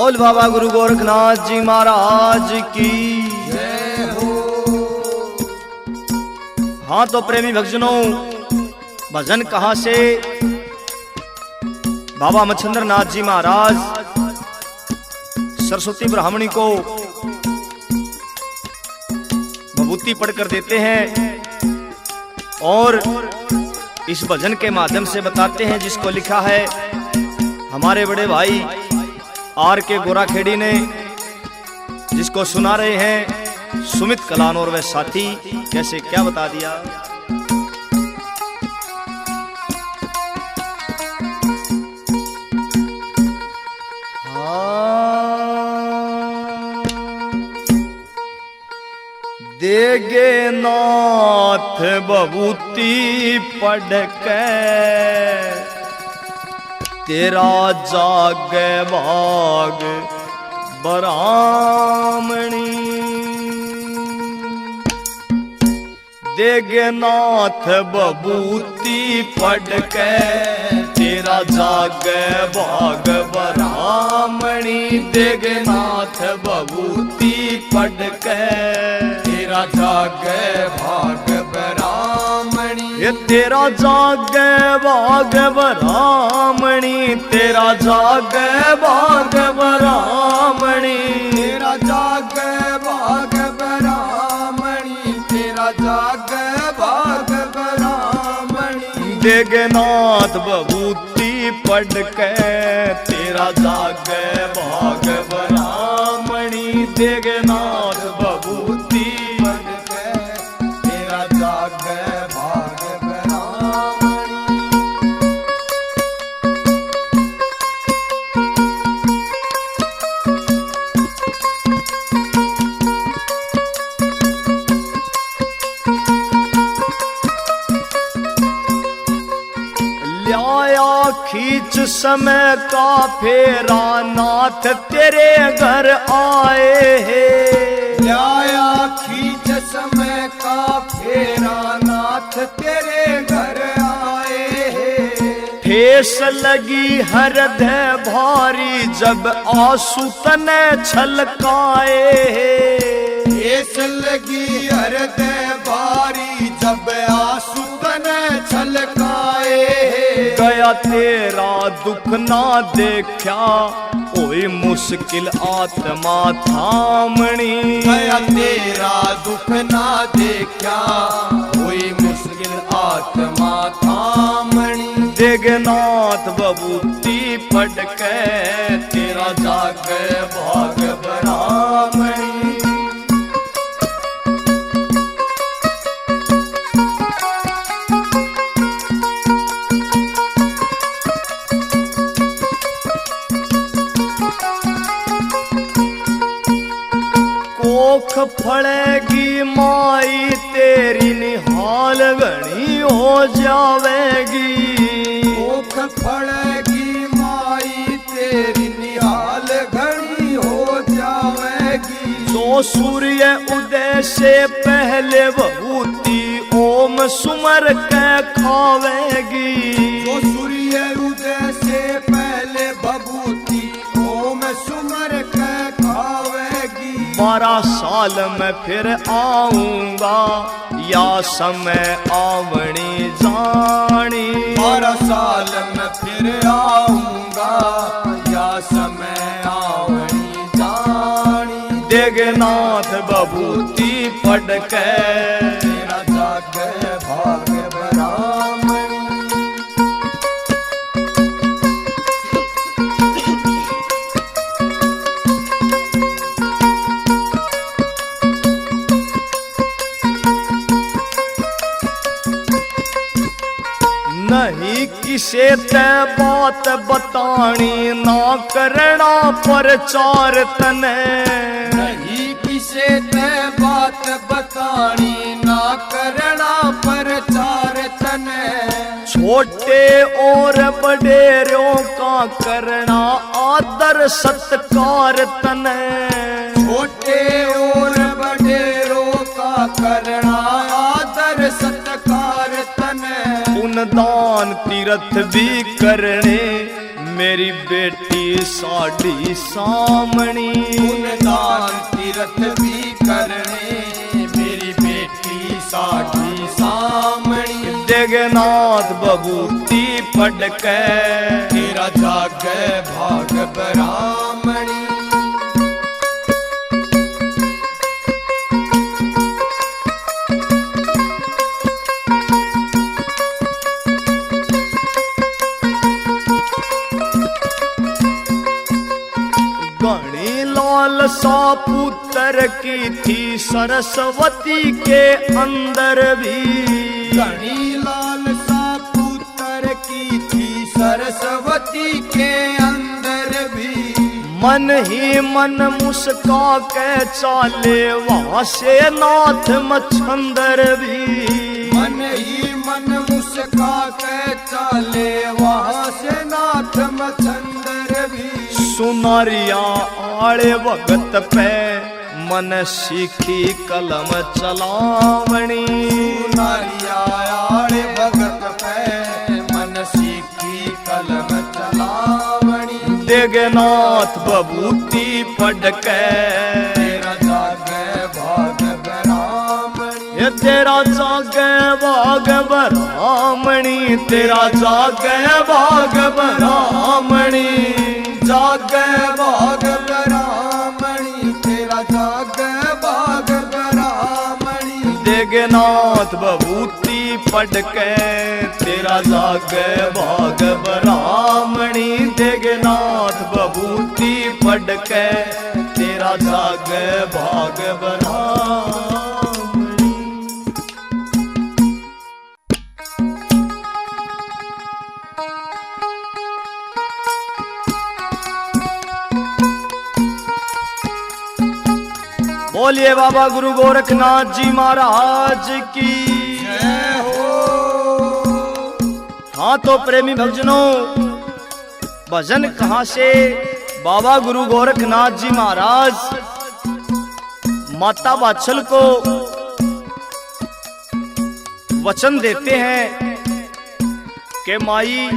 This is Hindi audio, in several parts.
बोल बाबा गुरु गोरखनाथ जी महाराज की जय हो। हाँ तो प्रेमी भक्तजनों, भजन कहां से? बाबा मच्छिंद्र नाथ जी महाराज सरस्वती ब्राह्मणी को विभूति पढ़कर देते हैं और इस भजन के माध्यम से बताते हैं, जिसको लिखा है हमारे बड़े भाई आर के गोराखेड़ी ने, जिसको सुना रहे हैं सुमित कलान और वह साथी। कैसे क्या बता दिया। देगे नाथ बबूती पढ़ के तेरा जागे भाग बरामणी। देगे नाथ बबूती पढ़ के तेरा जागे भाग बरामणी। देगे नाथ बबूती पढ़ के तेरा जागे भाग बरामणी। ये तेरा जागे भाग बरामणी। तेरा जागे भाग बरामणी। तेरा जागे भाग बरामणी। तेरा जागे भाग बरामणी। देगनाथ बबूती पढ़ के तेरा जागे भाग बरामणी। देगनाथ बबूती पढ़ के तेरा जागे भाग बरामणी। ल्याया खींच समय का फेरा नाथ तेरे घर आए हैं। ल्याया खींच समय का फेरा नाथ तेरे घर आए हैं। ठेस लगी हृदय भारी जब आंसू तने छलकाए हैं। ठेस लगी हृदय भारी जब आंसू तने छलकाए। गया तेरा दुख ना देखा कोई मुश्किल आत्मा थामणी। गया तेरा दुख ना देखा कोई मुश्किल आत्मा थामणी। देगनाथ बबूती पढ़ के तेरा जागे भाग बरामणी। कोख फड़ेगी माई तेरी निहाल घनी हो जावेगी। कोख फड़ेगी माई तेरी निहाल घनी हो जावेगी। जो सूर्य उदय से पहले बबूती ओम सुमर के खावेगी। जो सूर्य उदय से पहले बबूती ओम सुमर के खावेगी। 12 साल में फिर आऊंगा या समय आवणी जानी। 12 साल में फिर आऊंगा या समय आवणी जानी। देगनाथ बबूती पढ़ के तेरा जागे भाग बरामणी। नहीं किसे ते बात बतानी ना करना प्रचार तने। नहीं किसे ते बात बतानी ना करना प्रचार तने। छोटे और बड़ेरों का करना आदर सत्कार तने। छोटे और बड़ेरों का करना आदर सत्कार तने। पुण्य दान तीर्थ भी करने मेरी बेटी साड़ी सामणी, दान तीर्थ भी करने मेरी बेटी साड़ी सामणी। देगनाथ बबूती पढ़ के तेरा जागे भाग ब्राह्मणी। घनी लालसा पुत्र की थी सरस्वती के अंदर भी, घनी लालसा पुत्र की थी सरस्वती के अंदर भी। मन ही मन मुस्का के चाले वहां से नाथ मच्छंदर भी, मन ही मन मुस्का के चाले वहां से नाथ मच्छंदर भी। सुनारिया आड़े भगत पे मन सीखी कलम चलावणी, सुनारिया आड़े भगत पे मन सीखी कलम चलावणी। देगनाथ बबूती पढ़ के तेरा जागे भाग ब्राह्मणी। ये तेरा जागे भाग ब्राह्मणी, तेरा जागे भाग ब्राह्मणी, जागे भाग ब्राह्मणी, तेरा जागे भाग ब्राह्मणी। देगनाथ बबूती पढ़ के तेरा जागे भाग ब्राह्मणी, देगनाथ बबूती पढ़ के तेरा जागे भाग ब्राह्मणी। बोलिए बाबा गुरु गोरखनाथ जी महाराज की जय हो। हाँ तो प्रेमी भक्तजनों, भजन कहाँ से? बाबा गुरु गोरखनाथ जी महाराज माता वात्सल को वचन देते हैं कि माई,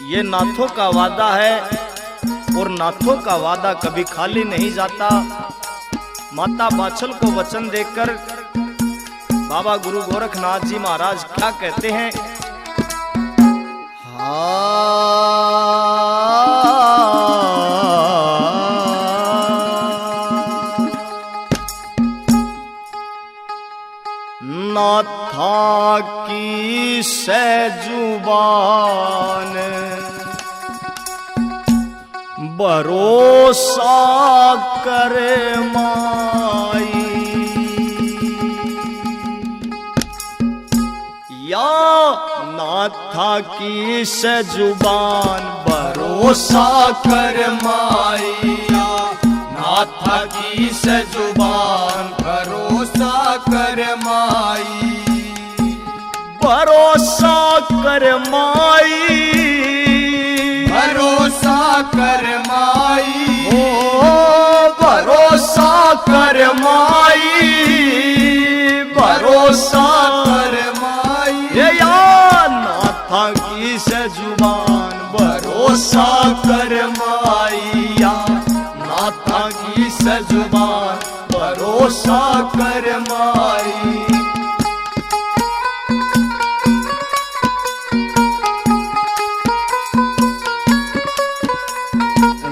ये नाथों का वादा है और नाथों का वादा कभी खाली नहीं जाता। माता वात्सल को वचन देकर बाबा गुरु गोरखनाथ जी महाराज क्या कहते हैं? नाथा की सजुबान भरोसा करे माई, या नाथा की सजुबान भरोसा कर माइया। नाथा की सजुबान भरोसा कर माई। भरोसा कर माई, भरोसा कर माई। ओ भरोसा कर माई, भरोसा कर माई। ये या नाथा की सजुबान भरोसा कर माइया, नाथा की सजुबान भरोसा कर माई।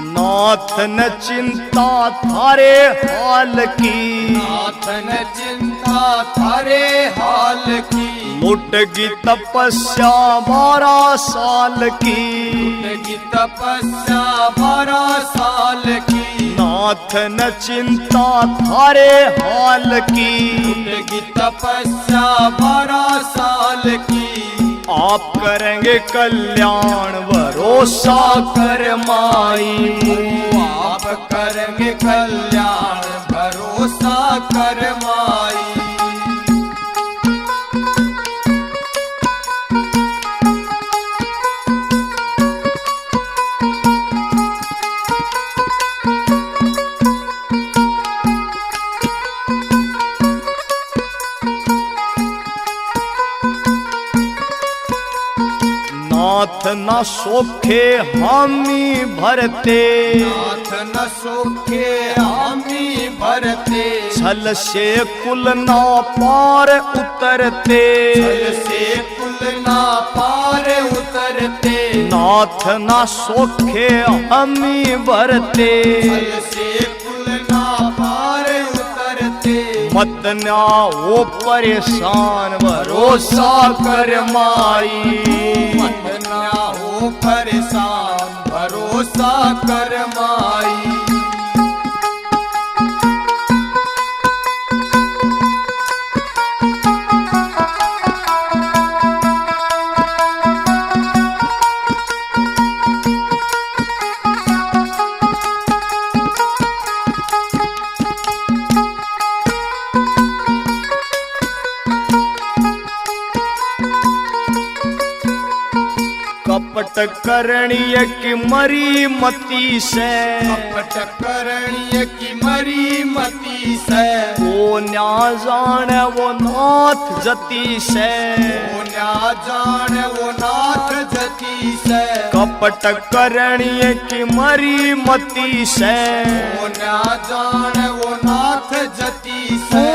नाथ न चिंता थारे हाल की, नाथ न चिंता थारे हाल की। लुटगी तपस्या 12 साल की, लुटगी तपस्या 12 साल की। नाथ न चिंता थारे हाल की, लुटगी तपस्या 12 साल की। आप करेंगे कल्याण भरोसा कर माई। आप करेंगे कल्याण भरोसा कर माई। नाथ न सोखे हामी भरते, नाथ न सोखे हामी भरते, छल से कुल ना पार उतरते, छल से कुल ना पार उतरते, नाथ न सोखे हामी भरते, छल से कुल ना पार उतरते, मत ना हो परेशान भरोसा कर माई, मत ना हो परेशान भरोसा कर माई। कपट करणीय की मरी मती से, कपट करणीय की मरी मती से, वो न्या जाने वो नाथ जती से, वो न्या जान वो नाथ जती से, कपट करणीय की मरी मती से, वो न्या जान वो नाथ जती से,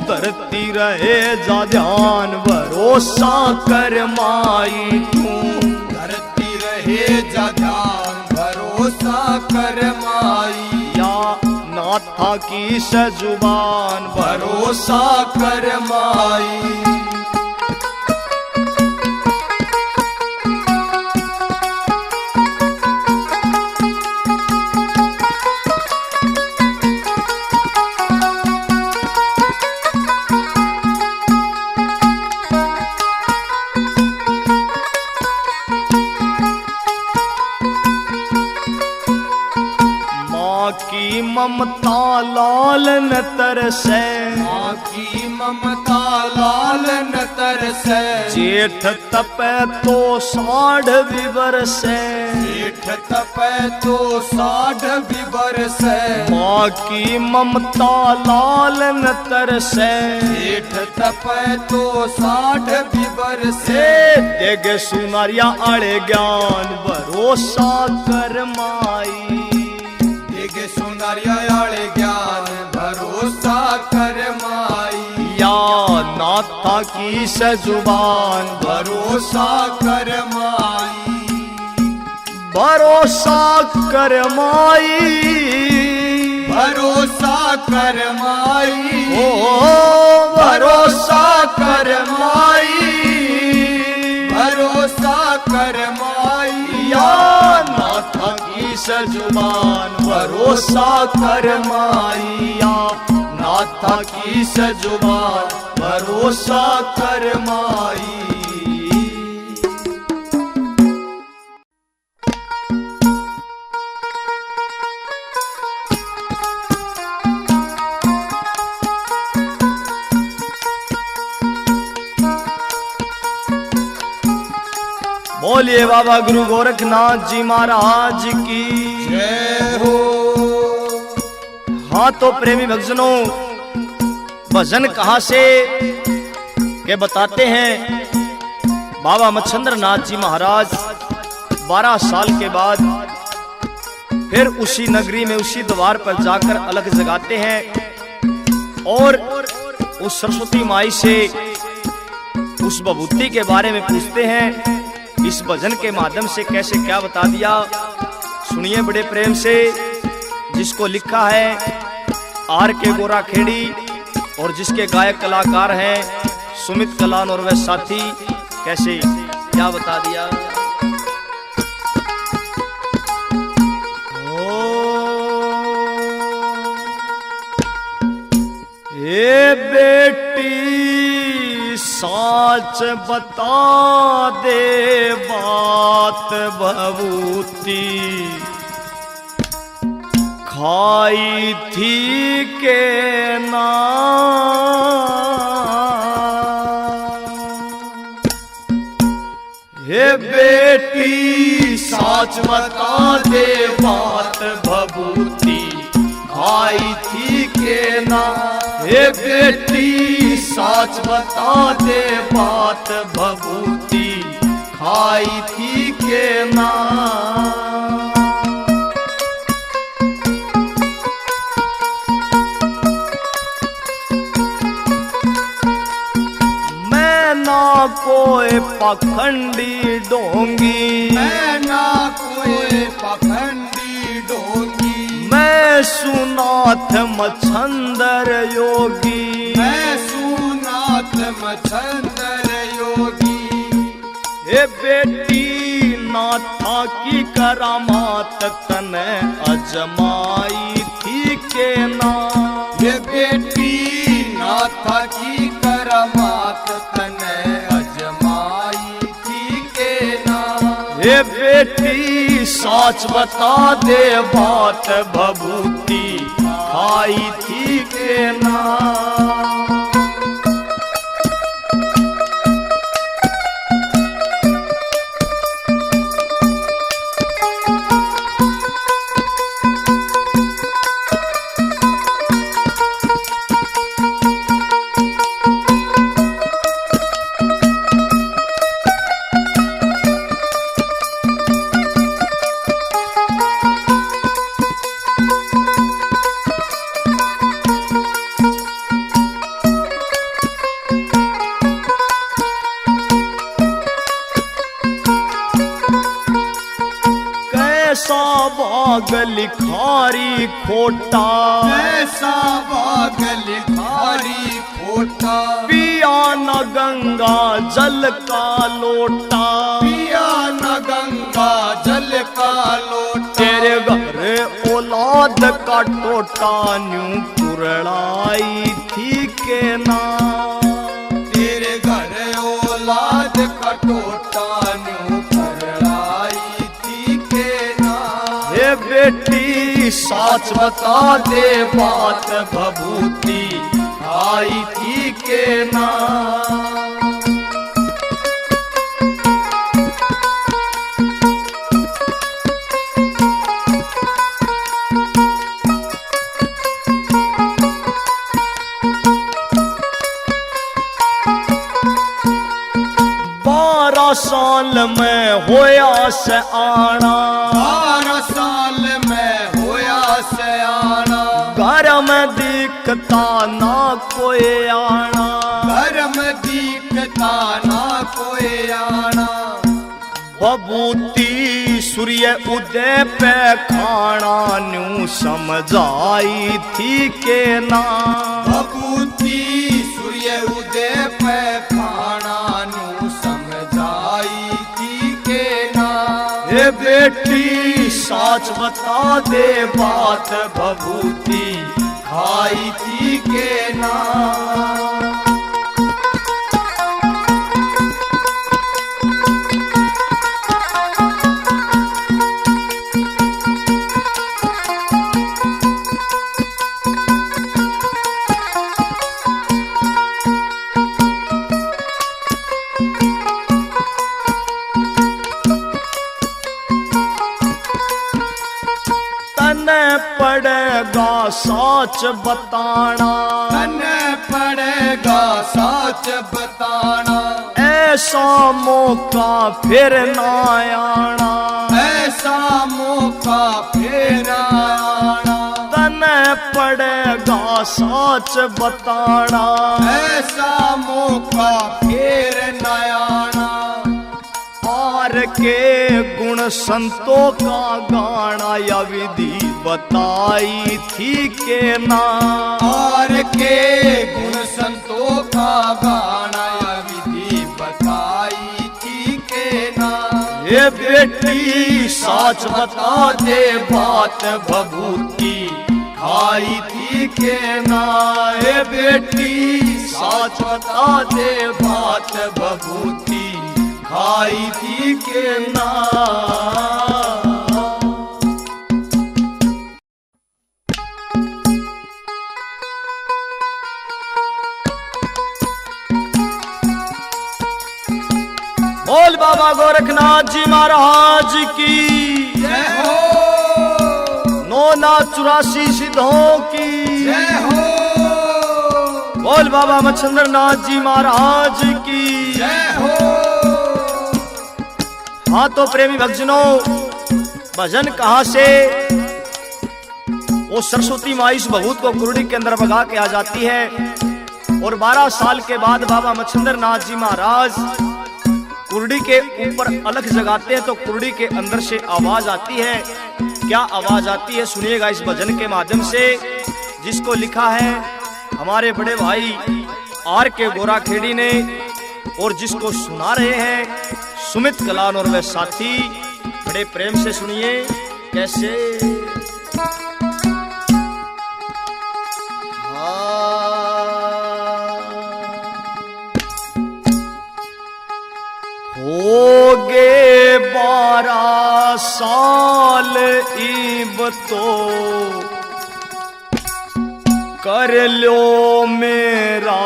धरती रहे जा ध्यान भरोसा कर माई तू, धरती रहे जा ध्यान भरोसा कर माई, या नाथा की सजुबान भरोसा कर माई। की ममता लाल न तरसे, माँ की ममता लाल न तरसे, जेठ तपे तो साढ़ विवर से, जेठ तपे तो साढ़ विवर से, माँ की ममता लाल न तरसे, जेठ तपे तो साढ़ विवर से, देगे सुनारिया अड़े ज्ञान भरोसा कर माई, देगे सुनारिया आले ज्ञान भरोसा कर माई, या नाथा की सजुबान भरोसा कर माई, भरोसा कर माई, भरोसा कर माई, ओ भरोसा कर माई, भरोसा कर माई, या नाथा की सजुबान भरोसा कर माई, या नाथा की सजुबान भरोसा कर माई। बोलिए बाबा गुरु गोरखनाथ जी महाराज की जय हो। हाँ तो प्रेमी भक्तजनों, भजन कहाँ से के बताते हैं। बाबा मच्छंद्र नाथ जी महाराज 12 साल के बाद फिर उसी नगरी में उसी द्वार पर जाकर अलग जगाते हैं और उस सरस्वती माई से उस विभूति के बारे में पूछते हैं। इस भजन के माध्यम से कैसे क्या बता दिया, सुनिए बड़े प्रेम से, जिसको लिखा है आर के गोरा खेड़ी और जिसके गायक कलाकार हैं सुमित कलान और वह साथी। कैसे क्या बता दिया। ए बेटी साच बता दे बात भभूति खाई थी के ना, हे बेटी साच बता दे बात भभूति खाई थी के ना, हे बेटी साच बता दे बात भभूति खाई थी के ना। मैं ना कोई पखंडी डोंगी, मैं ना कोई पखंडी डोंगी, मैं सुनाथ मच्छंदर योगी, मैं सुनाथ मच्छंदर योगी। हे बेटी नाथा की करामात तने अजमाई थी के ना। ये बेटी नाथा की करामात तने अजमाई थी के ना। हे बेटी सच बता दे बात भभूति खाई थी के ना। कैसा बाग लिखारी खोटा, ऐसा बाग लिखारी खोटा, पिया न गंगा जल का लोटा, पिया न गंगा जल का लोटा। तेरे घर औलाद का टोटा न्यू कुरड़ाई थी के ना। तेरे घर औलाद का टोटा न्यू कुरड़ाई थी के ना। हे बेटी सच बता दे बात भभूति आई थी के ना। साल में होया से आना, 12 साल में होया से आना। घर में दिखता ना कोई आना, घर में दिखता ना कोई आना। भभूति सूर्य उदय पे खाना न्यू समझाई थी के ना। भभूति सूर्य उदय पे खाना न्यू समझाई थी के ना। हे बेटी सच बता दे बात भभूति खाई थी के ना। पड़ेगा सच बताना, तने पड़ेगा सच बताना। ऐसा मौका फिर ना आना, ऐसा मौका फिर आना। तने पड़ेगा सच बताना, ऐसा मौका फिर न आना। पार के गुण संतों का गाना या विधि बताई थी के ना। और के गुण संतों का गाना या विधि बताई थी के ना। ये बेटी सच बता दे बात भभूति खाई थी के ना। ये बेटी सच बता दे बात भभूति खाई थी के ना। बोल बाबा गोरखनाथ जी महाराज की जय हो, 984 सिद्धों की जय हो। बोल बाबा मच्छंद्र नाथ जी महाराज की जय हो। हाँ तो प्रेमी भक्तजनों, भजन कहां से? वो सरस्वती माँ इस भभूत को कुरडी के अंदर भगा के आ जाती है और 12 साल के बाद बाबा मच्छिंद्र नाथ जी महाराज कुरडी के ऊपर अलख जगाते हैं तो कुरडी के अंदर से आवाज आती है। क्या आवाज आती है सुनिएगा इस भजन के माध्यम से, जिसको लिखा है हमारे बड़े भाई आर के गोरा खेड़ी ने और जिसको सुना रहे हैं सुमित कलान और वे साथी। बड़े प्रेम से सुनिए कैसे। हो गे 12 साल इब तो कर लो मेरा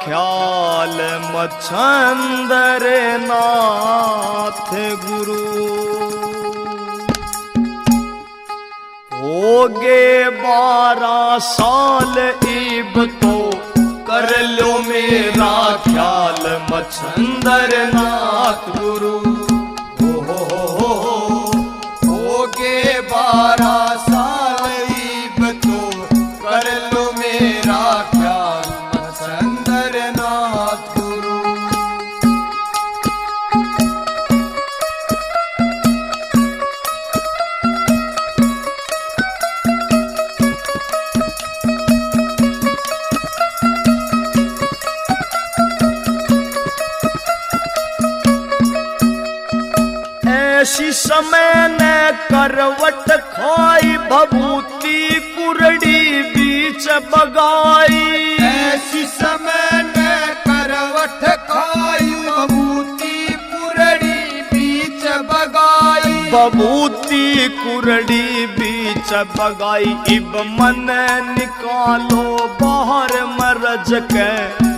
ख्याल मच्छंदर नाथ गुरु। हो गे 12 साल इब तो कर लो मेरा ख्याल मच्छंदर नाथ गुरु। हो गे 12 साल इब तो कर लो मेरा ख्याल मच्छंदर नाथ गुरु। ऐसी समय ने करवट खाई भभूति कुरडी बीच बगाई। ऐसी समय ने करवट खाई भभूति कुरडी बीच बगाई। भभूति कुरडी बीच बगाई। इब मन निकालो बाहर मरज के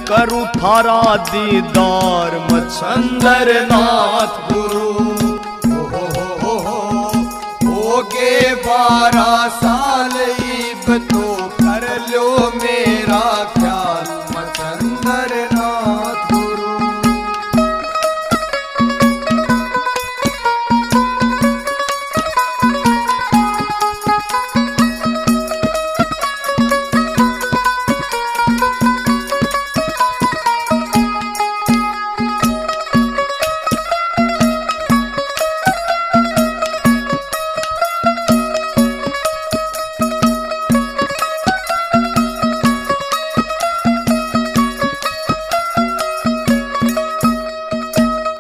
करूं थारा दीदार मच्छंदर नाथ गुरु। हो गे 12 साल इब तो कर लो मेरा ख्याल मच्छंदर नाथ गुरु।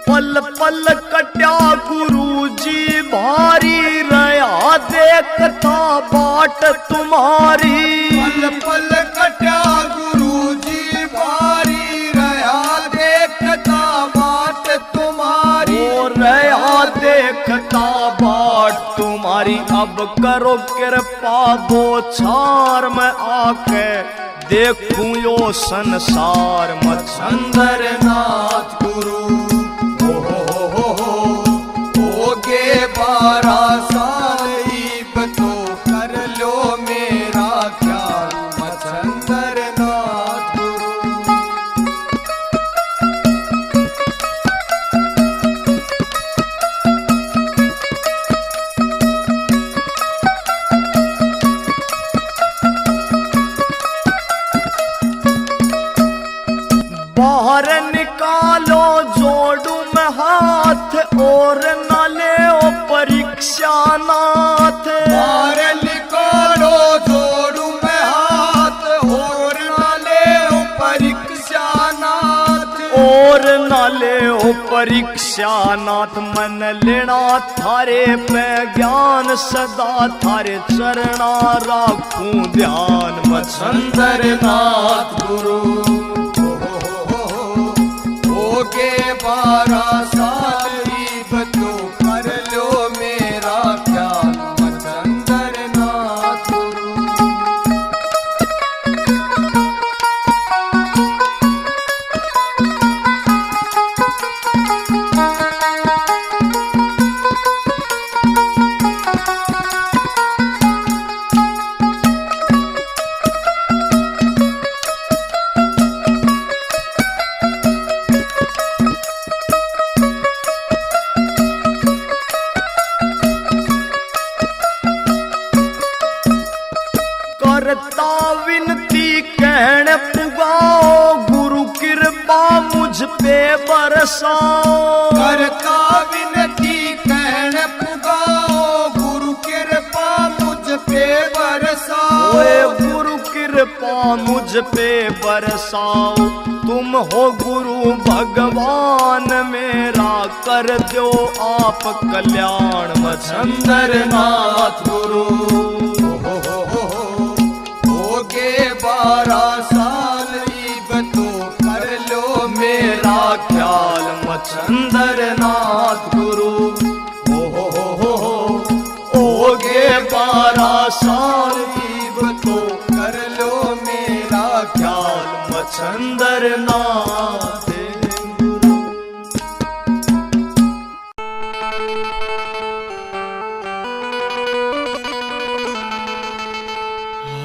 पल पल कट्या गुरुजी भारी रहा देखता बाट तुम्हारी। पल पल कट्या गुरुजी भारी रहा देखता बाट तुम्हारी। ओ रहा देखता बाट तुम्हारी। अब करो कृपा बोछार में आके देखूं यो संसार मच्छंदर नाथ गुरु। हो गे 12 साल इब तो कर लो मेरा ख्याल मच्छंदर नाथ गुरु। बाहर निकालो जोड़ू में हाथ और न ले परीक्षा नाथ। बाहर निकालो जोड़ू में हाथ और न ले परीक्षा नाथ। और न ले परीक्षा नाथ। मन लेना थारे पे ज्ञान सदा थारे चरणा राखूं ध्यान मच्छंदर नाथ गुरु। हो गे 12 साल इब तो कर लो मेरा ख्याल मच्छंदर नाथ गुरु। करता विनती कहने पुगाओ, गुरु कृपा मुझ पे बरसाओ। करता विनती कहने पुगाओ, गुरु कृपा मुझ पे बरसाओ। ओए गुरु कृपा मुझ पे बरसाओ, तुम हो गुरु भगवान मेरा, कर दो आप कल्याण मच्छंदर नाथ गुरु। होगे 12 साल ईब तो कर लो मेरा ख्याल मच्छंदर नाथ गुरु। होगे 12 साल ईब तो कर लो मेरा ख्याल मच्छंदर नाथ।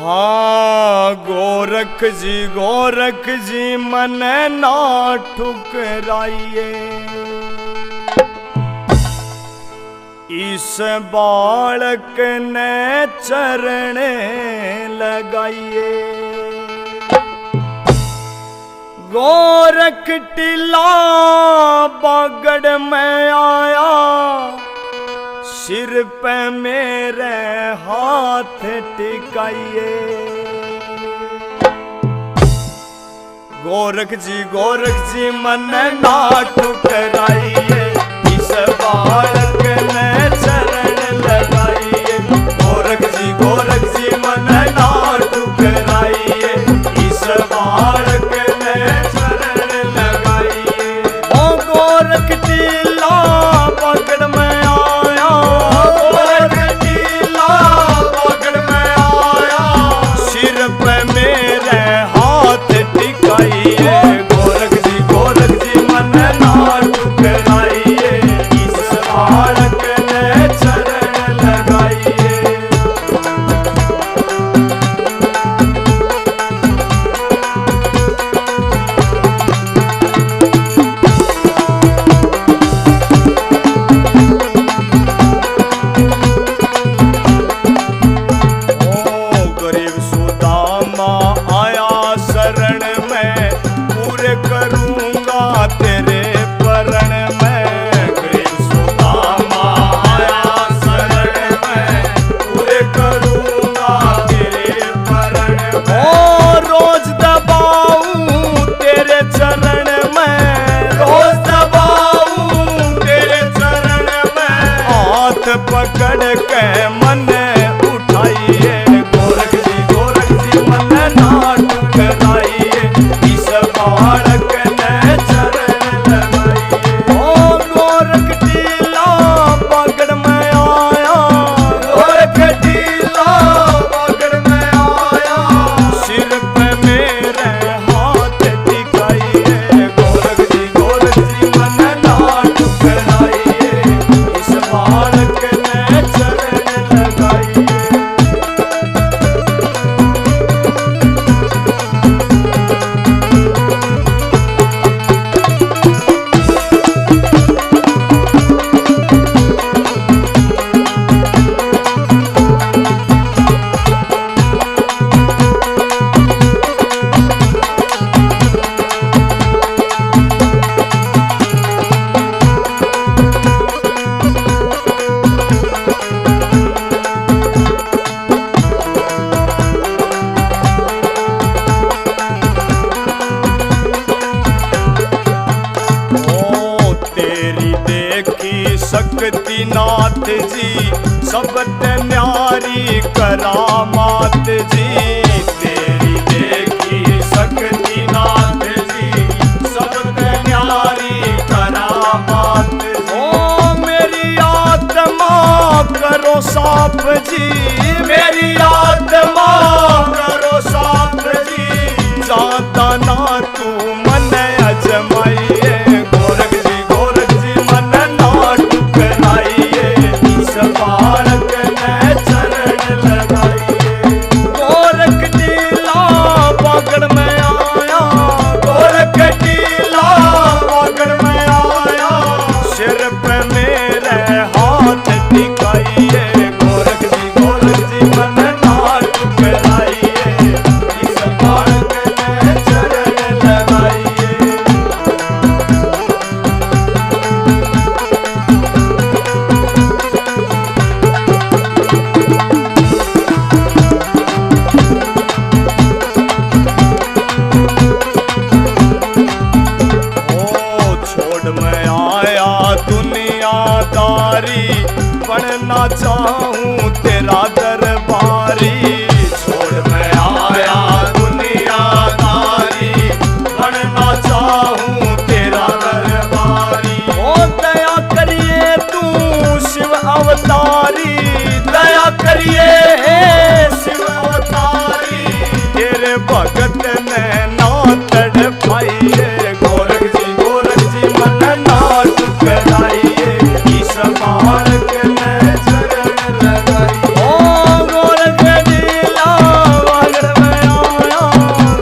हाँ गोरख जी मन ना ठुकराइए, इस बालक ने चरण लगाइए। गोरख टीला बागड़ में आया, सिर पे मेरे हाथ टिकाइए। गोरख जी मन ना ठुकराइए, इस बालक ने चरण लगाइए। गोरख जी मन ना ठुकराइए, इस बालक ने चरण लगाइए। ओ गोरख टीला पकड़ में आया, गोरख टीला पकड़ में आया, सिर पे मेरे हाथ टिकाइए। गोरख जी मन ना ठुकराइए, इस बालक ने चरण लगाइए। गरीब सुदामा आया शरण में, पूरे करूंगा तेरे परण में। गरीब सुदामा आया शरण में, पूरे करूंगा तेरे परण में। ओ रोज दबाऊं तेरे चरण में, रोज दबाऊं तेरे चरण में, हाथ पकड़ के मन उठाइए। गोरख जी मन ना ठुकराइए, इस बालक ने चरण लगाइए। ओ गोरख टीला पकड़ में आया, गोरख टीला पकड़ में आया, सिर पे मेरे हाथ टिकाइए। गोरख जी मन ना ठुकराइए, इस बालक ने चरण लगाइए। शक्ति नाथ जी सबते न्यारी करामात जी। तेरी देखी शक्ति नाथ जी सबते न्यारी करामात जी। ओ मेरी आत्मा करो साफ जी, मेरी आत्मा करो साफ जी, जाता ना तू मन अजमाइए। गोरख जी मन ना ठुकराइए, इस बालक ने चरण लगाइए। गोरख भगत ने ना तड़पाइए, गोरख जी मन ना टुकराइए, इस बालक ने चरण लगाइए। ओ गोरख जी लावगढ़ में आया,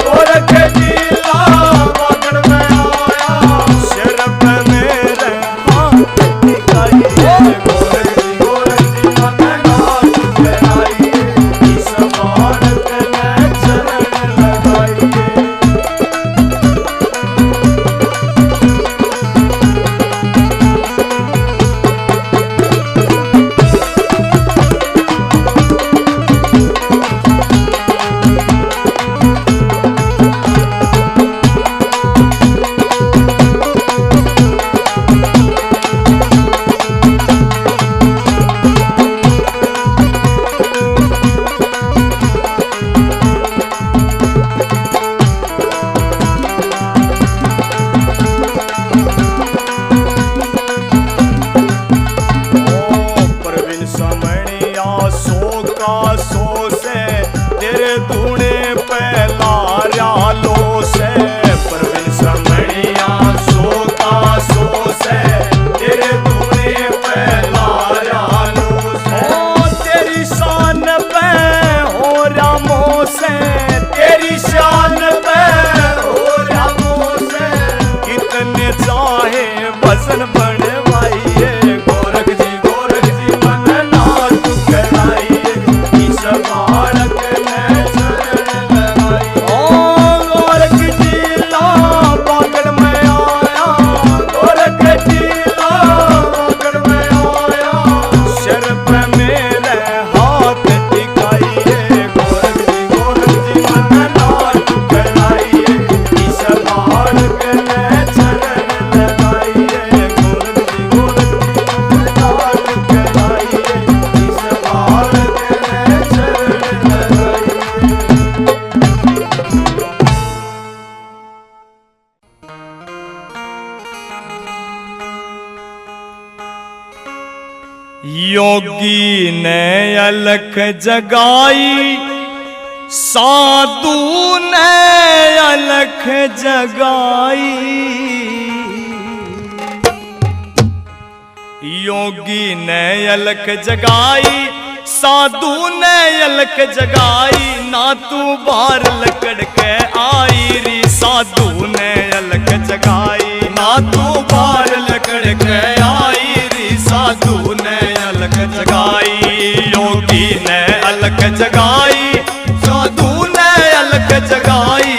गोरख जी लावगढ़ में आया, सिर पे मेरे हाथ टिकाइए, गोरख जी मन ना टुकराइए, इस बालक ने चरण लगाइए। प्रवीण समणिया सो का सो से तेरे धूणे पे लारा लो से, प्रवीण समणिया सो का सो से तेरे धूणे पे लारा लो से। ओ तेरी शान पे हो रामो से, तेरी शान पे हो रामो से, कितने चाहे भजन बनवाइए, गोरख जी मन ना टुकराइए, इस बालक ने चरण लगाइए। ओ गोरख जी लावगढ़ में आया, गोरख जी लावगढ़ में आया, सिर पे मेरे हाथ टिकाइए, गोरख जी मन ना टुकराइए, इस बालक ने चरण लगाइए, गोरख जी मन ना टुकराइए, इस बालक ने चरण लगाइए। योगी ने अलख जगाई, साधु ने अलख जगाई, योगी ने अलख जगाई, साधु ने अलख जगाई, ना तू बाहर लकड़ के आई री, साधु ने अलख जगाई, ना तू बाहर लकड़ के आई री, साधु ने अलख जगाई, योगी ने अलख जगाई, साधु ने अलख जगाई,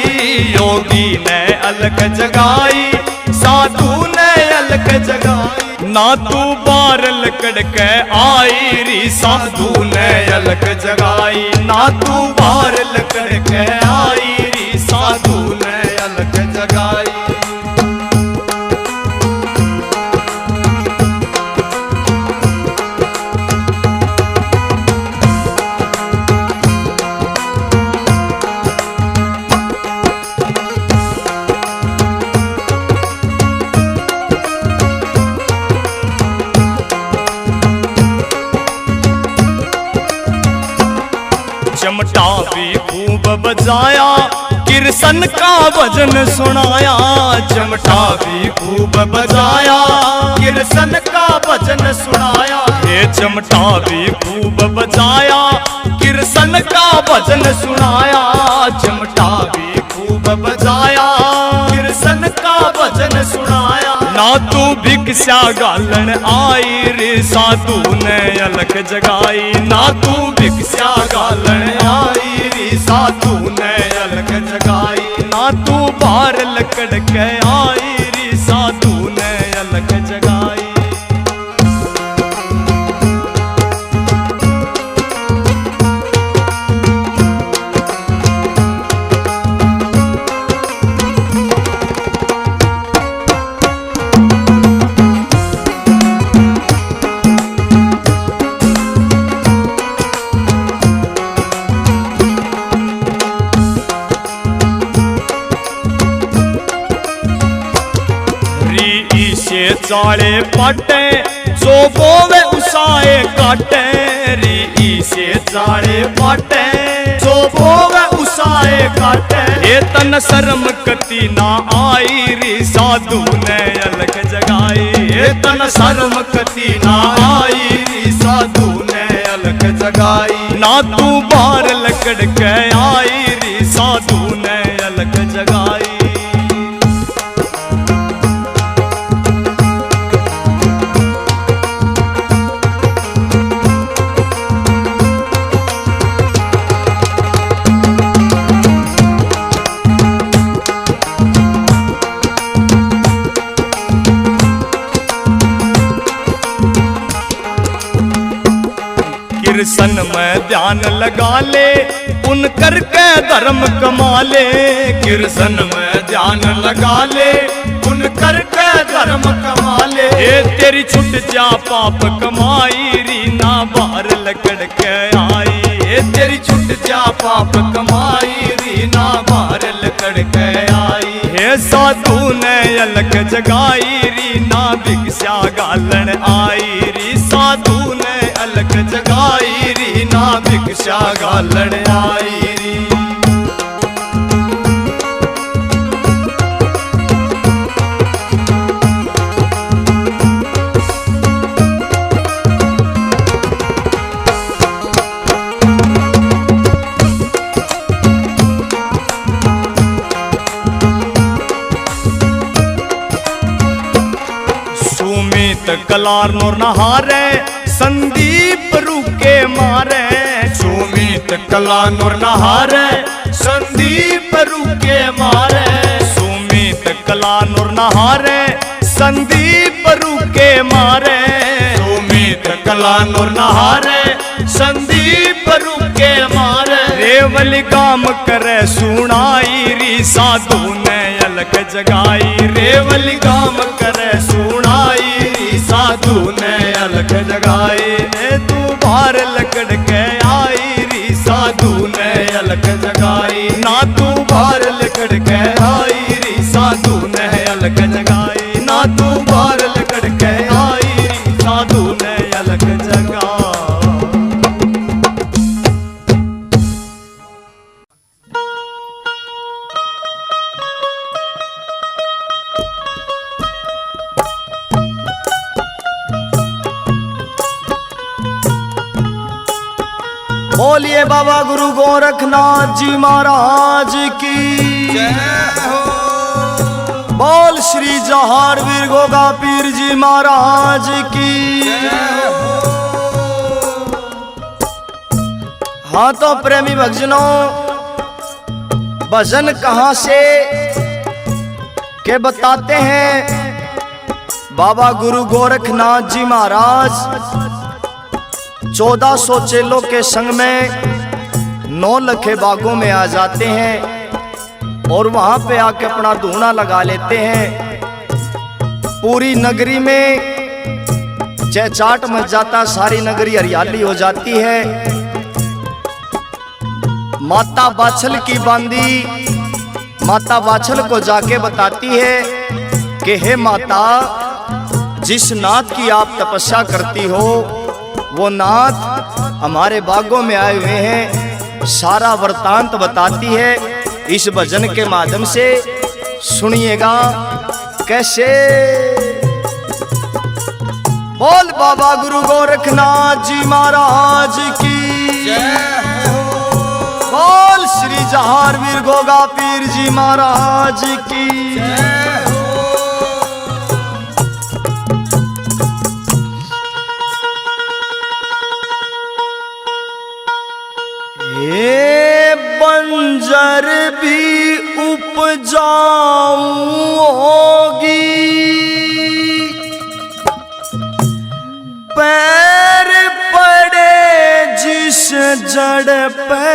योगी ने अलख जगाई, साधु ने अलख जगाई, ना तू बार लकड़ के आई री, साधु ने अलख जगाई, ना तू बार लकड़ के आई री, साधु ने अलख जगाई। चमटा भी खूब बजाया, किरसन का भजन सुनाया, चमटा भी खूब बजाया, किरसन का भजन सुनाया, ये चमटा भी खूब बजाया, किरसन का भजन सुनाया, चमटा भी खूब बजाया, किरसन का भजन सुनाया, ना तू भिक्षा गालन आई रे, साधु ने अलख जगाई, ना तू भिक्षा गालन आई रे, साधु ने अलख जगाई, ना तू बाहर लकड़ के आई रे, साधु ने अलख जगाई। चाले पाटे जो बोवे उसाए काटे, री से चाले पाटे जो बोवे साए काटे। ये तन शर्म कति ना आई री साधु ने अलग जगाई। ये तन शर्म कति ना आई री साधु ने अलग जगाई। ना तू बाहर लकड़ के आई री साधु ने अलग जगाई। कृष्ण में ध्यान लगा ले उन करके धर्म कमा ले। कृष्ण में ध्यान लगा ले उन करके धर्म कमा ले। ये तेरी छुट जा पाप कमाई री ना बाहर लकड़ के आई। ये तेरी छुट जा पाप कमाई री ना बाहर लकड़ के आई। हे साधु ने अलग जगाई री ना भिक्षा गालन आई री। साधु ने अलग जगाई री ना भिक्षा गालन आई री। सुमित कलार नोर नहारे संदीप रुके मारे। सुमित कला नूर नहारे संदीप रुके मारे। सुमित कला नूर नहारे संदीप रुके मारे। सुमित कला नूर नहारे संदीप रुके मारे। रेवल काम करे सुनाई री साधु ने अलग जगाई। रेवल काम करे सुनाई री साधु ने अलग जगाई। तू बाहर लकड़ के आई री साधु ने अलग जगाई। ना तू बाहर लकड़ के आई री साधु ने अलग जगाई। ना तू बाहर लकड़ के आई री साधु ने अलग जगाई। बोलिए बाबा गुरु गोरखनाथ जी महाराज की जय हो। बोल श्री जहार वीर गोगा पीर जी महाराज की जय हो। हाँ तो प्रेमी भक्तजनों, भजन कहाँ से के बताते हैं। बाबा गुरु गोरखनाथ जी महाराज 1400 चेलों के संग में 9 लखे बागों में आ जाते हैं और वहां पे आके अपना धूना लगा लेते हैं। पूरी नगरी में चहचाट मच जाता, सारी नगरी हरियाली हो जाती है। माता बाछल की बांदी माता बाछल को जाके बताती है कि हे माता, जिस नाथ की आप तपस्या करती हो वो नाथ हमारे बागों में आए हुए हैं। सारा वृतांत बताती है। इस भजन के माध्यम से सुनिएगा कैसे। बोल बाबा गुरु गोरखनाथ जी महाराज की जय हो। बोल श्री जहार वीर गोगा पीर जी महाराज की जय हो। ये बंजर भी उपजाऊ होगी, पैर पड़े जिस जड़ पे।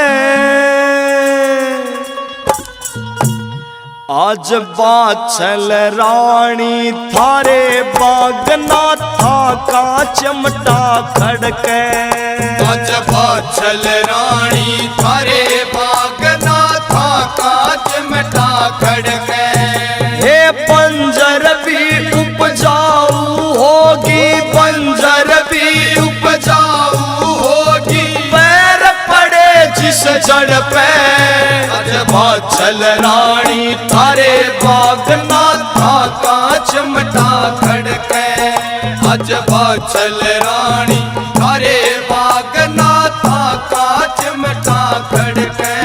आज बाछल रानी थारे बागना था का चमटा खड़के। आज बाछल रानी थारे बागना था का चमटा खड़के। हे बंजर भी उपजाऊ होगी, बंजर भी उपजाऊ होगी, पैर पड़े जिस जड़ पे। बाछल रानी थारे बाग नाथा का चिमटा खड़के। आज बाछल रानी थारे बाग नाथा का चिमटा खड़के।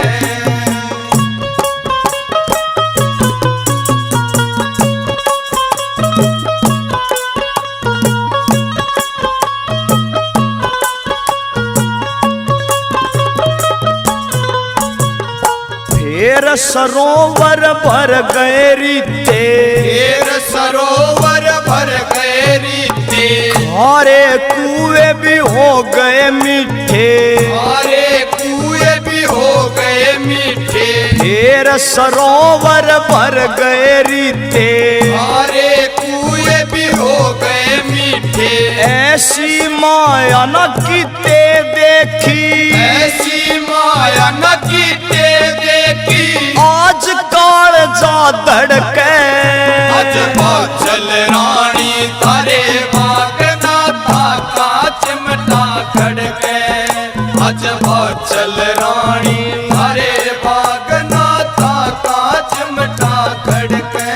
फेर सरोवर भर गए रीते, फेर सरोवर भर गए रीते। खारे कुएं भी हो गए मीठे, खारे कुएं भी हो गए मीठे। फेर सरोवर भर गए रीते, खारे कुएं भी हो गए मीठे। ऐसी माया न कीते देखी, ऐसी माया न कीते देखी। आज काल जा धड़के। आज बाछल रानी थारे बाग नाथा का चिमटा खड़के। आज बाछल रानी थारे बाग नाथा का चिमटा खड़के।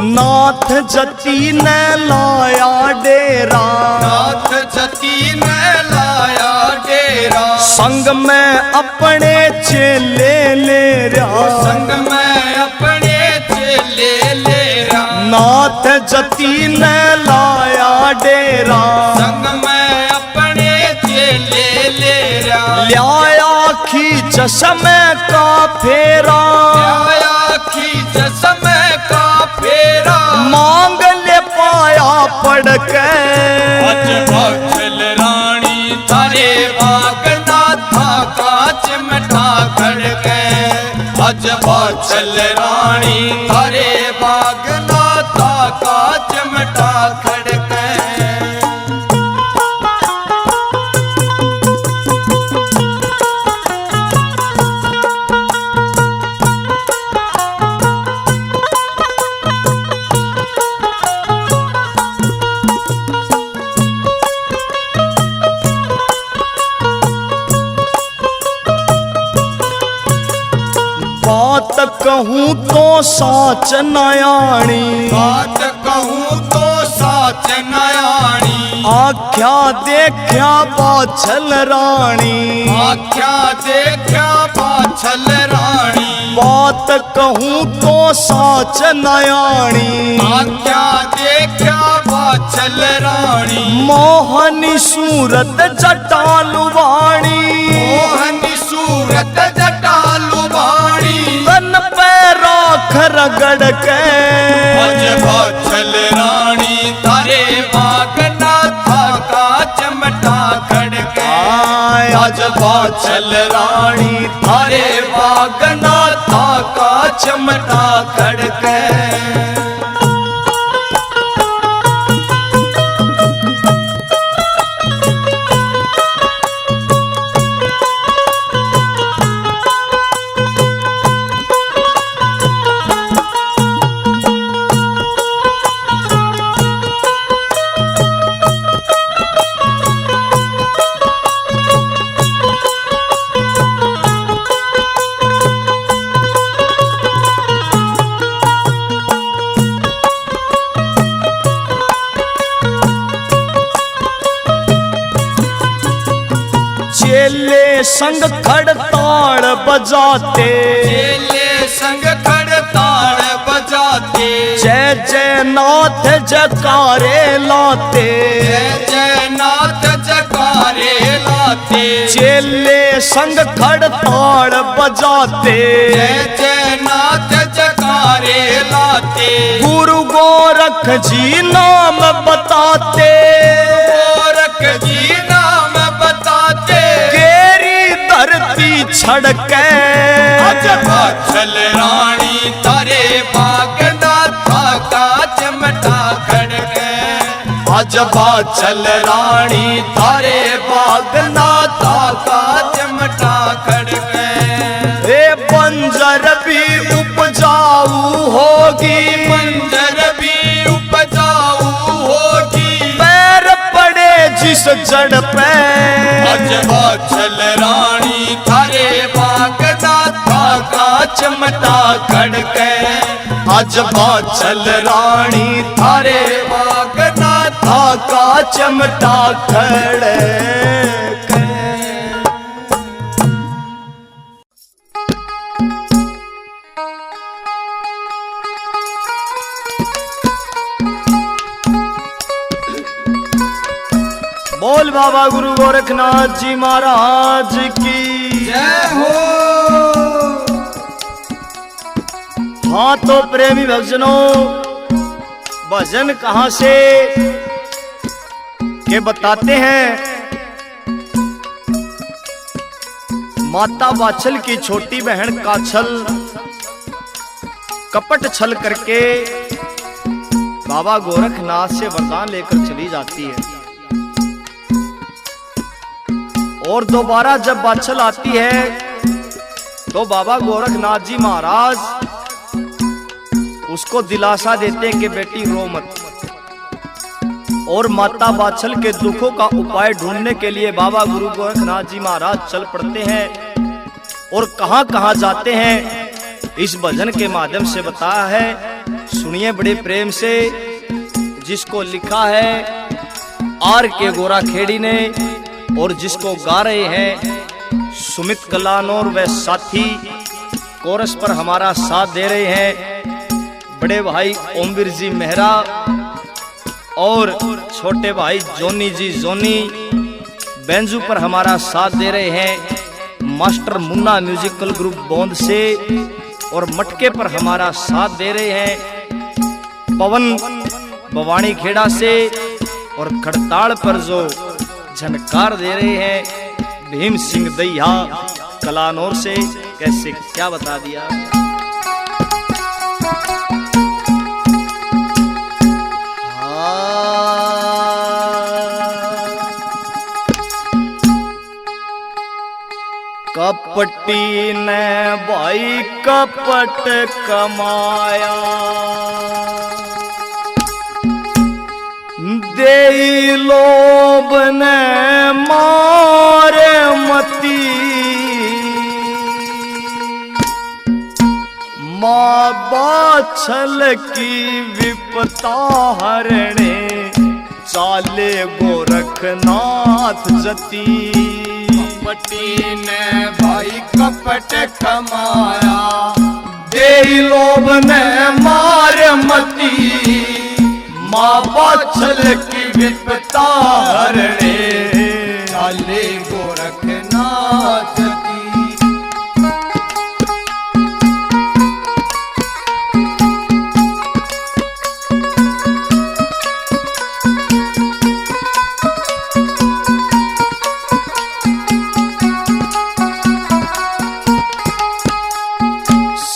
नाथ जती ने लाया डेरा, नाथ जती ने लाया डेरा। संग में अपने चेले ले रहा, संग में अपने चेले ले रहा। नाथ जती ने लाया डेरा, संग में अपने चेले ले रहा। लिया खींच समय का फेरा, आया खींच समय का फेरा। मांग ले पाया पड़ के। आज बाछल रानी थारे बाग नाथा का चिमटा खड़के। आज बाछल रानी थारे बाग नाथा का चिमटा खड़के। बात कहूँ तो साच नयाणी, बात कहूँ तो साच नयाणी। आख्या देखा बाछल रानी, आख्या देखा बाछल रानी। बात कहूँ तो साच नयाणी, आख्या देखा बाछल रानी। मोहनी सूरत जटालुवाणी, मोहनी सूरत जटालु बाणी। तन पे राख रगड़ के। आज बाछल रानी थारे बाग नाथा का चिमटा खड़के। आज बाछल रानी थारे बाग नाथा का चिमटा खड़के। चेले संग खड़ताड़ बजाते, चेले संग खड़ताड़ बजाते। जय जय नाथ जकारे लाते, जय जय नाथ जकारे लाते। चेले संग खड़ताड़ बजाते, जय जय नाथ जकारे लाते। गुरु गोरख जी नाम बताते, गोरख जी नाम बताते। छड़के। आज बाछल रानी थारे बाग नाथा का चिमटा खड़के। आज बाछल रानी थारे बाग नाथा का चिमटा खड़के। रे बंजर भी उपजाऊ होगी, बंजर भी उपजाऊ होगी, पैर पड़े जिस जड़ पे। आज बाछल रानी थारे बाग नाथा का चिमटा खड़के। आज बाछल रानी थारे बाग नाथा का चिमटा खड़के। बोल बाबा गुरु गोरखनाथ जी महाराज की जय हो। हाँ तो प्रेमी भक्तजनों, भजन कहां से के बताते हैं। माता वात्सल की छोटी बहन काछल कपट छल करके बाबा गोरखनाथ से वरदान लेकर चली जाती है। और दोबारा जब वात्सल आती है तो बाबा गोरखनाथ जी महाराज उसको दिलासा देते हैं कि बेटी रो मत। और माता वात्सल के दुखों का उपाय ढूंढने के लिए बाबा गुरु गोरखनाथ जी महाराज चल पड़ते हैं। और कहां कहां जाते हैं इस भजन के माध्यम से बताया है। सुनिए बड़े प्रेम से, जिसको लिखा है आर के गोरा खेड़ी ने और जिसको गा रहे हैं सुमित कलानौर व साथी। कोरस पर हमारा साथ दे रहे हैं बड़े भाई ओमवीर जी मेहरा और छोटे भाई जोनी जी जोनी। बेंजू पर हमारा साथ दे रहे हैं मास्टर मुन्ना म्यूजिकल ग्रुप बोंद से। और मटके पर हमारा साथ दे रहे हैं पवन भवानी खेड़ा से। और खड़ताड़ पर जो झनकार दे रहे हैं भीम सिंह दैया कलानौर से। कैसे क्या बता दिया। कपटी ने भाई कपट कमाया, दे लोभ ने मारे मती। माँ वात्सल की विपता हरणे, चाले गोरखनाथ जती। कपटी ने भाई कपट कमाया, दे लोभ ने मार मती। माँ वात्सल की विपता हरणे, चाले गोरखनाथ जती।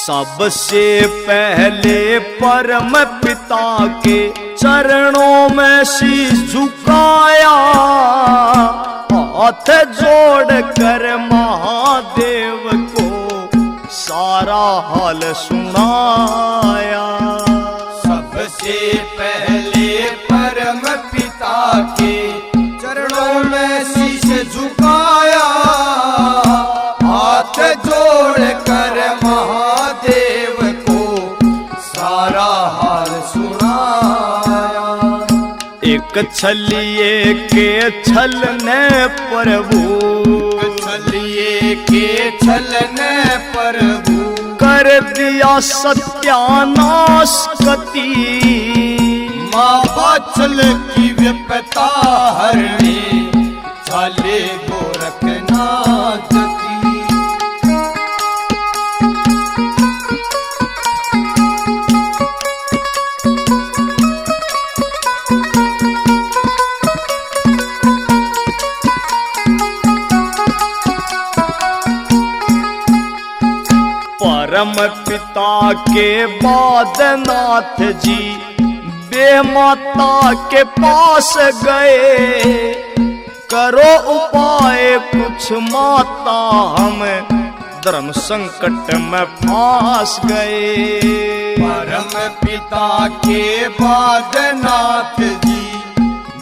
सबसे पहले परम पिता के चरणों में शीश झुकाया, हाथ जोड़ कर महादेव को सारा हाल सुनाया। सबसे पहले परम पिता के चरणों में शीश झुकाया, हाथ जोड़ कर महादेव को सारा हाल सुनाया। एक छलिए के छलने प्रभु, छलिए के छलने प्रभु, कर दिया सत्यानाश कति। माँ वात्सल की विपता हरणे, चाले गोरखनाथ जती। परम पिता के बाद नाथ जी वे माता के पास गए, करो उपाय कुछ माता हम धर्म संकट में फांस गए। परम पिता के बाद नाथ जी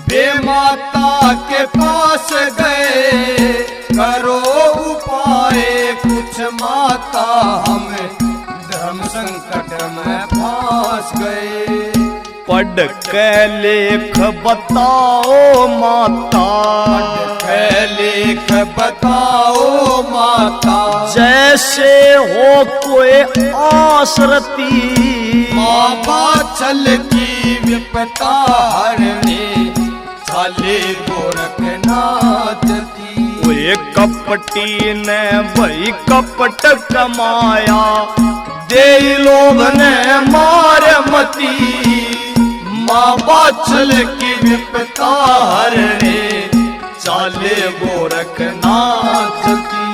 वे माता के पास गए, करो उपाय कुछ माता हम धर्म संकट में फांस गए। पढ़ के लेख बताओ माता, लेख बताओ माता, जैसे हो कोई आसरती माँ बाछल की विपता हरने चाले गोरखनाथ जी। वे कपटी ने वही कपट कमाया, दे लोभ ने मार मती, माँ बाछल की विपता हरने चाले गोरखनाथ की।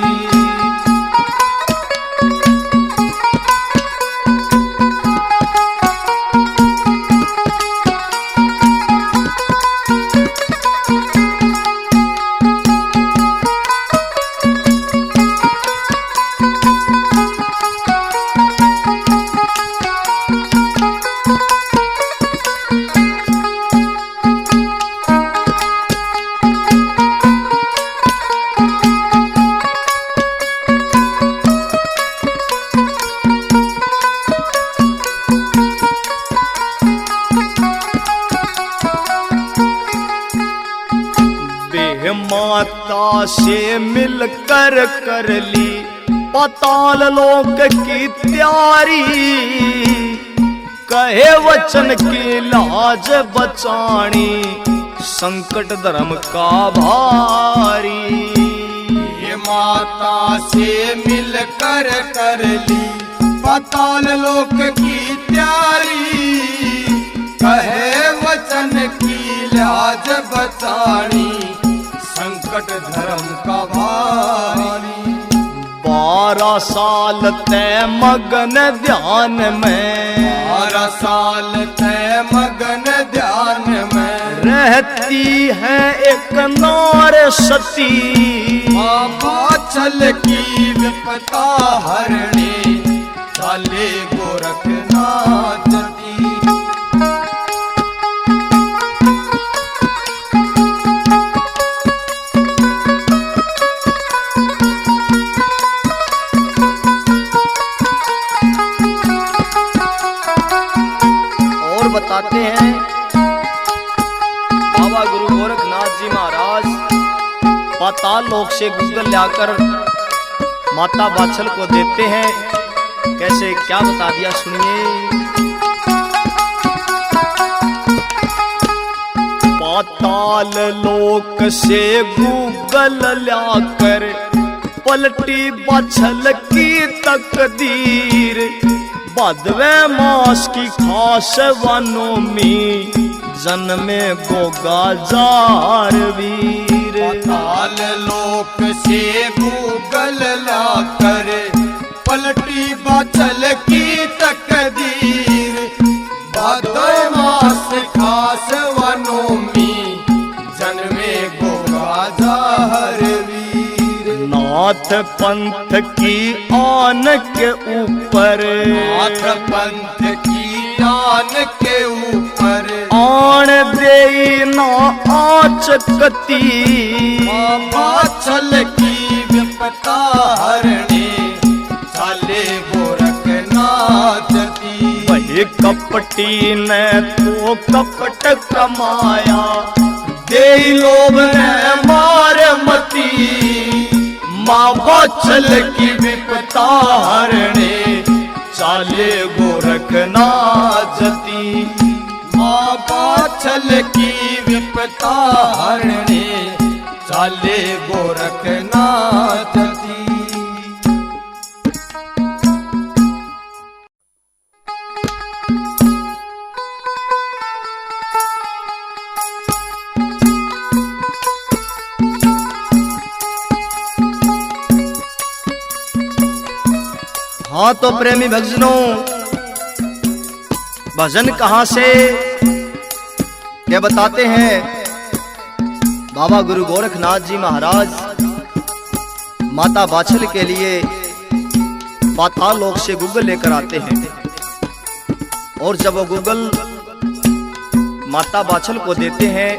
माता से मिलकर कर ली पाताल लोक की तैयारी, कहे वचन की लाज बचानी संकट धर्म का भारी। ये माता से मिलकर कर ली पाताल लोक की तैयारी, कहे वचन की लाज बचानी संकट धर्म का भारी। 12 साल तय मगन ध्यान में, 12 साल तय मगन ध्यान में, रहती है एक नार सती, माँ बाछल की विपता हरने चाले गोरखनाथ जी। बताते हैं बाबा गुरु गोरखनाथ जी महाराज पाताल लोक से गुग्गल लाकर माता बाछल को देते हैं। कैसे क्या बता दिया सुनिए। पाताल लोक से गुग्गल लाकर पलटी बाछल की तकदीर, भादवे मास की खास वनोमी जन्मे गोगा जार वीर। पाताल लोक से गुग्गल लाकर पलटी बाछल की तकदीर, भादवे मास खास वनोमी जन्मे गोगा जार वीर। नाथ पंथ की आन के ऊपर, नाथ पंथ की आन के ऊपर, आन दे ना आचकती, माँ बाछल की विपता हरने चाले गोरखनाथ जी। वही कपटी ने तो कपट कमाया, दे लोभ ने मार मती, माँ बाछल की विपता हरने चाले गोरखनाथ जी। माँ बाछल की विपता हरने चाले गोरखनाथ जी। हाँ तो प्रेमी भक्तजनों, भजन कहाँ से क्या बताते हैं। बाबा गुरु गोरखनाथ जी महाराज माता बाछल के लिए पाताल लोक से गूगल लेकर आते हैं, और जब वो गूगल माता बाछल को देते हैं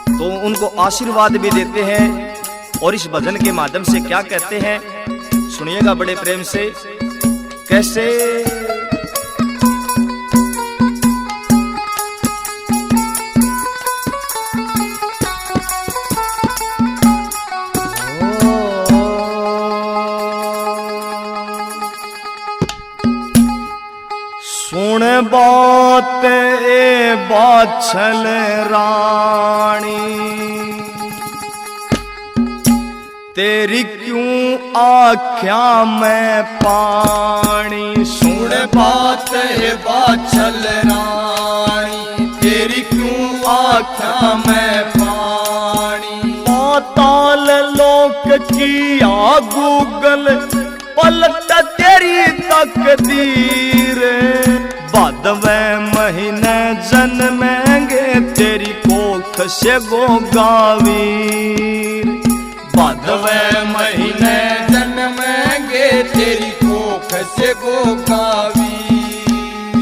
तो उनको आशीर्वाद भी देते हैं। और इस भजन के माध्यम से क्या कहते हैं सुनिएगा बड़े प्रेम से। कैसे सुन बात ए बाछल रानी, तेरी क्यों आख्या में पानी। सुन बात है बाछल रानी, तेरी क्यों आख्या में पानी। पाताल लोक किया गूगल, पलट तेरी तकदीर। बादवे महीने जन्मेंगे, तेरी कोख से गोगावीर। बादवे महीने जन्मेंगे, तेरी कोख से गोगावी।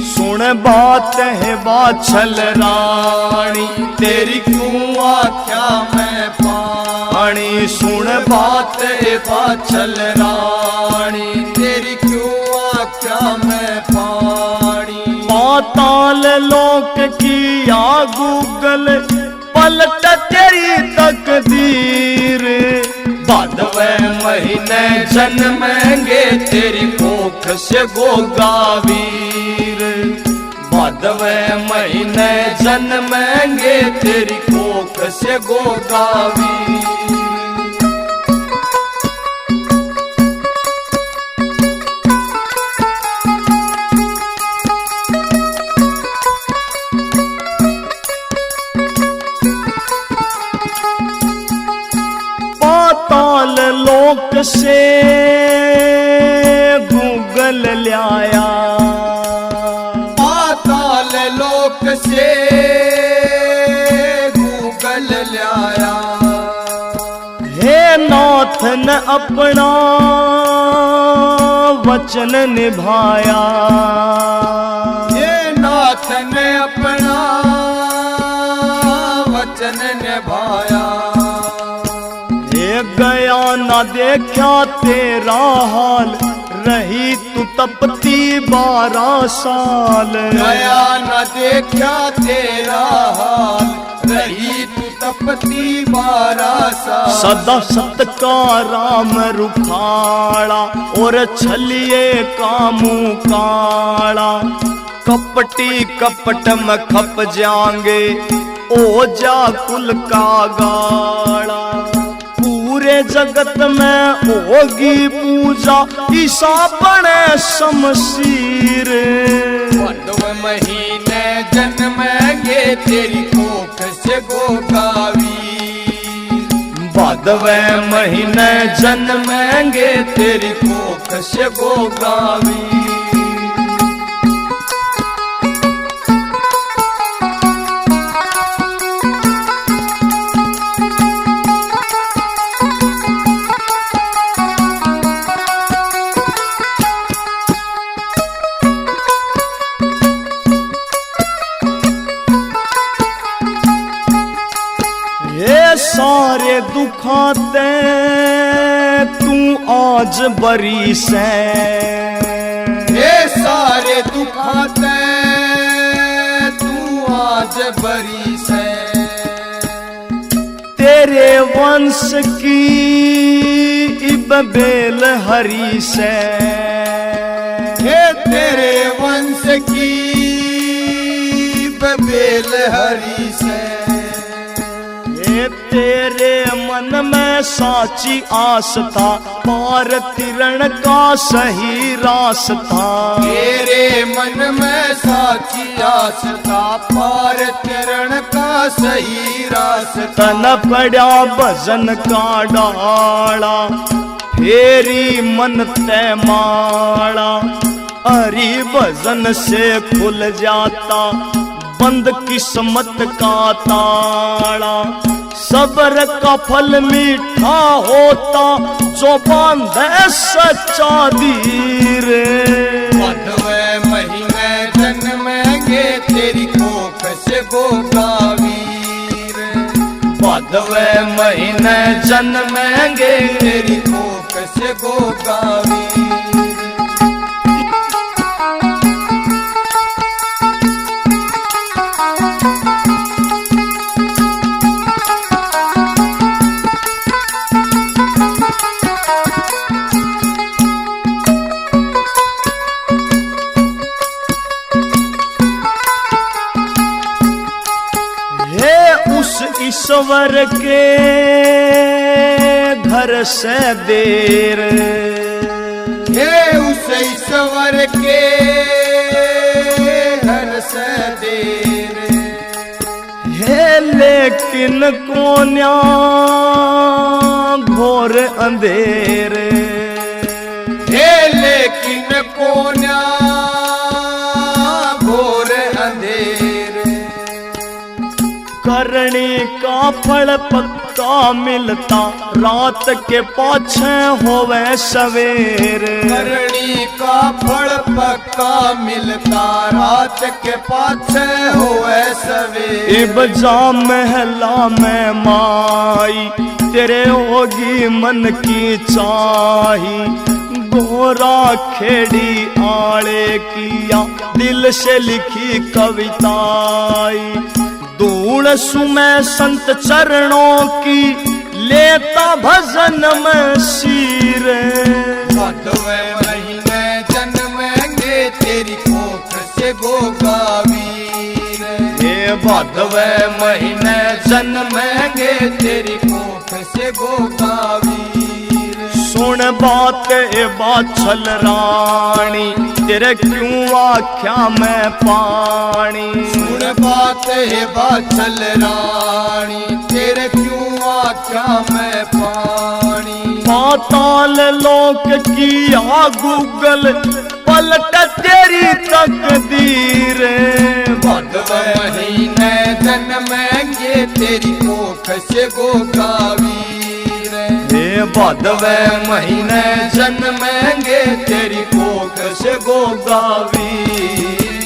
सुन बात है बाछल रानी, तेरी क्यों आख्या में पानी। सुन बात है बाछल रानी, तेरी क्यों आख्या में पानी। पाताल लोक किया गूगल, पलट तेरी तकदीर। बादवे महीने जन्मेंगे, तेरी कोख से गोगावीर। बादवे महीने जन्मेंगे, तेरी कोख से गोगावीर। पाताल लोक से गूगल लाया, पाताल लोक से गूगल लाया। हे नाथ ने अपना वचन निभाया। हे नाथ ने अपना वचन निभाया। गया ना देखा तेरा हाल, रही तू तपती 12 साल। गया न देखा तेरा हाल, रही तू तपती 12 साल। सदा सत का राम रुखाड़ा, और छलिए कामू काड़ा। कपटी कपट में खप जाएंगे, ओ जा कुल का गाड़ा। पूरे जगत में होगी पूजा, ईसा बने शमशीर। बादवे महीने जन्मेंगे, तेरी कोख से गोगावी। बादवे महीने जन्मेंगे, तेरी कोख से गोगावी। सारे दुखाते तू आज बरी से। ये सारे दुखाते तू आज बरी से। तेरे वंश की इब बेल हरी से। हे तेरे वंश की इब बेल हरी से। तेरे मन में साची आस था, पार तिरण का सही रास्ता। तेरे मन में साची आस था, पार तिरण का सही रास्ता। तन पड़ा भजन का डाला, फेरी मन तय माड़ा, हरि भजन से खुल जाता बंद किस्मत का ताड़ा। सब्र का फल मीठा होता जो बांधे सच्चा धीर। भादवे महीने जन्मेंगे तेरी कोख से गोगावीर। भादवे महीने जन्मेंगे तेरी कोख से गोगावीर। ईश्वर के घर से देर, हे उस ईश्वर के घर से देर। है लेकिन कोन्या घोर अंधेर। हे लेकिन कोन्या घोर अंधेर। करनी का फल पक्का मिलता रात के पाछे होवे सवेर। करनी का फल पक्का मिलता रात के पाछे होवे सवेर। इब जा महला में माई तेरे होगी मन की चाही। गोरा खेड़ी आड़े किया दिल से लिखी कविताई। धूल सुमै संत चरणों की लेता भजन में शीर। भादवे महीने जन्मेंगे तेरी कोख से गोगावीर। हे भादवे महीने जन्मेंगे तेरी कोख से गोगावीर। सुन बात ए बाछल रानी तेरे क्यों आख्या में पानी। सुन बात है बाछल रानी तेरे क्यों आख्या में पानी। पाताल लोक की आ गूगल पलट तेरी तकदीर। भादवे महीने जन्मेंगे तेरी कोख से गोगावीर। हे भादवे महीने जन्मेंगे तेरी कोख से गोगावीर।